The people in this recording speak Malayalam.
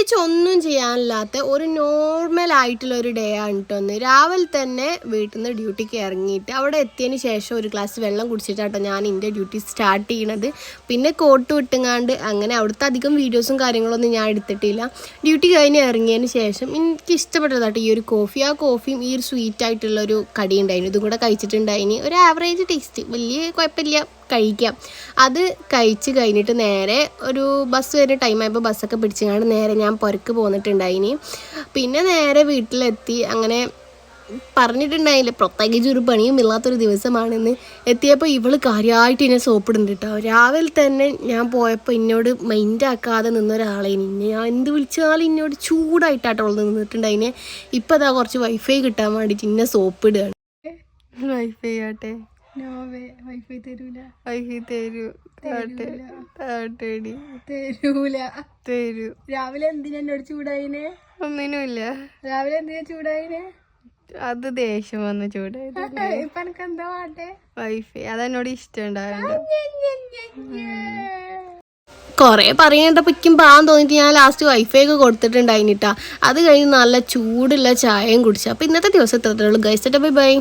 പ്രത്യേകിച്ച് ഒന്നും ചെയ്യാനില്ലാത്ത ഒരു നോർമൽ ആയിട്ടുള്ള ഒരു ഡേ ആണ് കേട്ടോ. രാവിലെ തന്നെ വീട്ടിൽ നിന്ന് ഡ്യൂട്ടിക്ക് ഇറങ്ങിയിട്ട് അവിടെ എത്തിയതിന് ശേഷം ഒരു ഗ്ലാസ് വെള്ളം കുടിച്ചിട്ടാട്ടോ ഞാൻ എൻ്റെ ഡ്യൂട്ടി സ്റ്റാർട്ട് ചെയ്യണത്. പിന്നെ കോട്ട് വിട്ടുങ്ങാണ്ട് അങ്ങനെ അവിടുത്തെ അധികം വീഡിയോസും കാര്യങ്ങളൊന്നും ഞാൻ എടുത്തിട്ടില്ല. ഡ്യൂട്ടി കഴിഞ്ഞ് ഇറങ്ങിയതിന് ശേഷം എനിക്ക് ഇഷ്ടപ്പെട്ടതാട്ടോ ഈ ഒരു കോഫി. ആ കോഫിയും ഈ ഒരു സ്വീറ്റ് ആയിട്ടുള്ളൊരു കടി ഉണ്ടായിരുന്നു, ഇതും കൂടെ കഴിച്ചിട്ടുണ്ടായിന്. ഒരു ആവറേജ് ടേസ്റ്റ്, വലിയ കുഴപ്പമില്ല, കഴിക്കാം. അത് കഴിച്ച് കഴിഞ്ഞിട്ട് നേരെ ഒരു ബസ് വരുന്ന ടൈമായപ്പോൾ ബസ്സൊക്കെ പിടിച്ചുകൊണ്ട് നേരെ ഞാൻ പുറക്ക് പോന്നിട്ടുണ്ടായിനി. പിന്നെ നേരെ വീട്ടിലെത്തി. അങ്ങനെ പറഞ്ഞിട്ടുണ്ടായില്ല പ്രത്യേകിച്ച് ഒരു പണിയും ഇല്ലാത്തൊരു ദിവസമാണെന്ന്. എത്തിയപ്പോൾ ഇവള് കാര്യമായിട്ട് എന്നെ സോപ്പിടുന്നുണ്ട് കേട്ടോ. രാവിലെ തന്നെ ഞാൻ പോയപ്പോൾ എന്നോട് മൈൻഡാക്കാതെ നിന്നൊരാളേനി. ഞാൻ എന്ത് വിളിച്ചാലും എന്നോട് ചൂടായിട്ടാട്ടോ നിന്നിട്ടുണ്ടായിനെ. ഇപ്പം അതാ കുറച്ച് വൈഫൈ കിട്ടാൻ വേണ്ടിയിട്ട് ഇന്നെ സോപ്പിടുകയാണ്. വൈഫൈ ആട്ടെ, വൈഫൈ തരൂല, വൈഫൈ തരൂ, തരൂ. രാവിലെ എന്തിനാ എന്നോട് ചൂടായിനെ? ഒന്നിനുമില്ല. രാവിലെ എന്തിനാ ചൂടായിനെ? അത് ദേഷ്യം വന്ന് ചൂടായത്. ഇപ്പൊ എനിക്ക് എന്താ വേണ്ടേ? വൈഫൈ. അതെന്നോട് ഇഷ്ടം ഉണ്ടാവില്ല. കുറേ പറയേണ്ടപ്പോൾ ഇക്കും പാവം തോന്നിയിട്ട് ഞാൻ ലാസ്റ്റ് വൈഫൈ ഒക്കെ കൊടുത്തിട്ടുണ്ടായിട്ടാ. അത് കഴിഞ്ഞ് നല്ല ചൂടുള്ള ചായയും കുടിച്ചു. അപ്പോൾ ഇന്നത്തെ ദിവസം എത്രയുള്ളൂ ഗൈസ്. Bye bye.